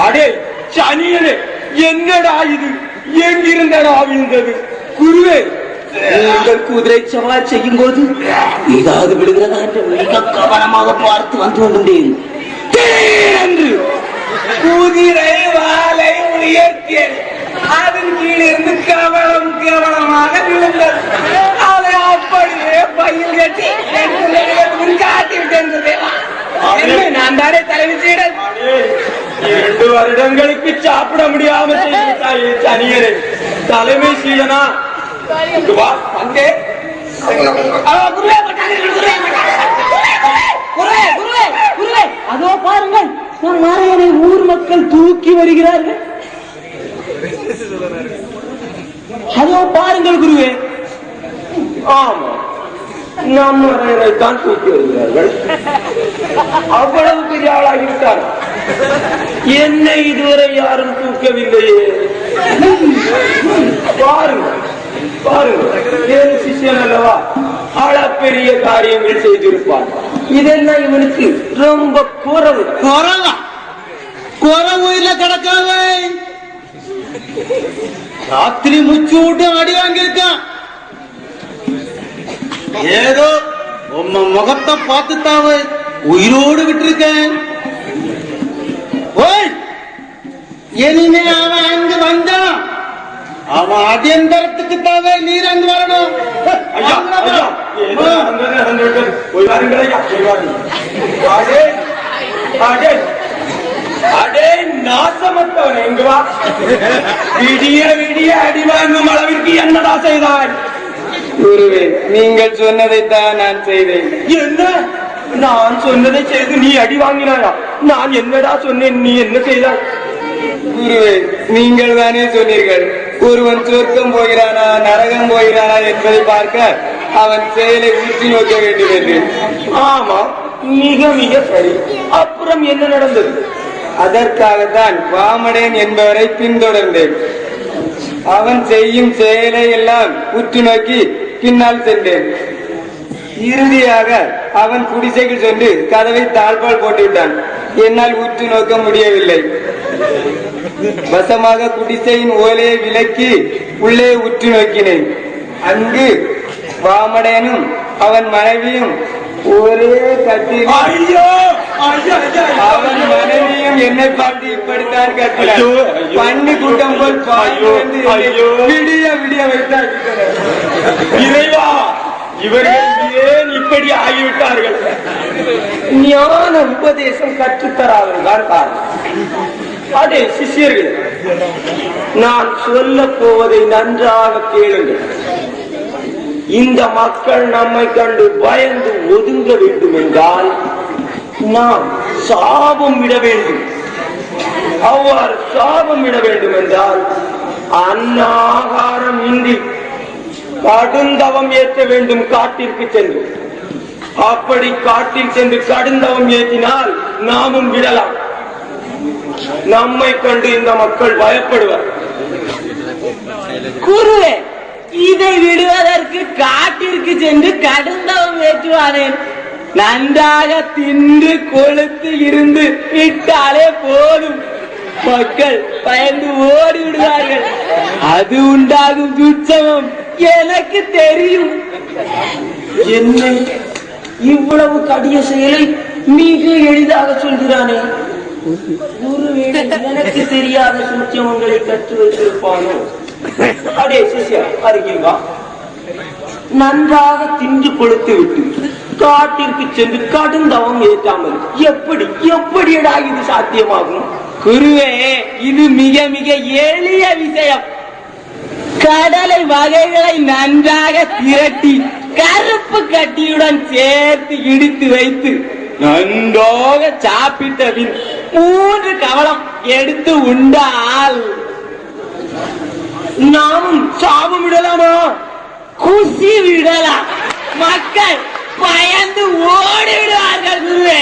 அடே சனியனே, என்னடா இது? எங்கிருந்தடா விழுந்தது? குருவே, நீங்கள் குதிரை சவாரி செய்யும் போது ஏதாவது விடுகிறதா என்று மிக கவனமாக பார்த்து வந்து கொண்டேன். என்று குதிரை வாளை உயர்த்தியது. அதன் கீழிருந்து கவனமாக விழுந்தது. அதை அப்படியே பையில் கட்டி காட்டி விட்டேன். நான் தானே தலைவி சீடன். 2 வருடங்களுக்கு சாப்பிட முடியாம சனியரே, தலைமை சீடனா வந்தே. அதோ பாருங்கள், நம் நாராயணனை ஊர் மக்கள் தூக்கி வருகிறார்கள். அதோ பாருங்கள் குருவே. ஆமா, நம் நாராயணனை தான் தூக்கி வருகிறார்கள். அவ்வளவு பெரிய ஆளாகிவிட்டார். என்னை இதுவரை யாரும் தூக்கவில்லையே. பாருங்கள் பாருங்கள், ஏன் சிஷ்யன் அல்லவா, அளப்பெரிய காரியங்கள் செய்திருப்பார். இதெல்லாம் இவனுக்கு ரொம்ப குறவு. உயிரில கிடக்காவே ராத்திரி முச்சு விட்டு அடி வாங்கியிருக்கான். ஏதோ உம்ம முகத்தை பார்த்துத்தாவே உயிரோடு விட்டுருக்கேன். இனிமே அவன் அங்கு வந்தான், அவன் அடியந்தரத்துக்கு தாவே நீர் அங்கு வரணும். அடே நாசமத்தவன், எங்க வா. விடிய விடிய அடி வாங்கும் அளவிற்கு என்னடா செய்தாய்? குருவே, நீங்கள் சொன்னதைத்தான் நான் செய்தேன். என்ன? நான் சொன்னதை செய்து நீ அடி வாங்கினாயா? நான் என்னடா சொன்னேன், நீ என்ன செய்தாய்? குருவே, நீங்கள் தானே சொன்னீர்கள், ஒருவன் சொர்க்கம் போகிறானா நரகம் போகிறானா என்பதை பார்க்க அவன் செயலை உற்று நோக்க வேண்டும் என்று. ஆமா, மிக மிக சரி. அப்புறம் என்ன நடந்தது? அதற்காகத்தான் வாமடேன் என்பவரை பின்தொடர்ந்தேன். அவன் செய்யும் செயலை எல்லாம் உற்று நோக்கி பின்னால் சென்றேன். இறுதியாக அவன் குடிசைக்கு சென்று கதவை தாழ்பால் போட்டுவிட்டான். என்னால் உற்று நோக்க முடியவில்லை. வசமாக குடிசையின் ஓலையை விலக்கி உள்ளே உற்று நோக்கினேன். அங்கு வாமடேனும் அவன் மனைவியும் ஒரே கட்டில். அவன் மனைவியும் என்னை பார்த்து இப்படித்தான் கட்டினார். பண்ணி கூட்டம் போல் விடிய விடிய வைத்தார். இறைவா, இவர்கள் ஏன் இப்படி ஆகிவிட்டார்கள்? ஞான உபதேசம் கற்றுத்தராதவர்கள் காரணம். அதே சிஷியர்கள், நான் சொல்ல போவதை நன்றாக கேளுங்கள். இந்த மக்கள் நம்மை கண்டு பயந்து ஒதுங்க வேண்டும் என்றால் நாம் சாபம் விட வேண்டும். அவ்வாறு சாபம் விட வேண்டும் என்றால் அன்னாகாரம் இன்றி கடுந்தவம் ஏற்ற வேண்டும். காட்டிற்கு சென்று அப்படி காட்டில் சென்று கடுந்தவம் ஏற்றினால் நாமும் விடலாம். நம்மை கண்டு இந்த மக்கள் பயப்படுவார். குருவே, இதை விடுவதற்கு காட்டிற்கு சென்று கடுந்தவம் ஏற்றுவானேன். நன்றாக தின்று கொழுத்து இருந்து விட்டாலே போதும், மக்கள் பயந்து ஓடி விடுவார்கள். அது உண்டாகும் துச்சமம் எனக்கு தெரியும். என்னை இவ்வளவு கடிய செயலை மிக எளிதாக சொல்கிறானே. ஒருவேளை எனக்கு தெரியாத சூட்சமங்களை கற்று வைத்திருப்பானோ? அடே சிஷ்யா, அருகே வா. நன்றாக தின்று கொளுத்து விட்டு காட்டிற்கு சென்று கடுந்தவம் ஏற்றாமல் எப்படியடா இது சாத்தியமாகும்? குருவே, இது மிக மிக எளிய விஷயம். கடலை வகைகளை நன்றாக திரட்டி கருப்பு கட்டியுடன் சேர்த்து இடித்து வைத்து நன்றாக சாப்பிட்ட பின் 3 கவளம் எடுத்து உண்டால் நாமும் சாபம் விடலாமா? குசி விடலாம். மக்கள் பயந்து ஓடி விடுவார்கள் குருவே.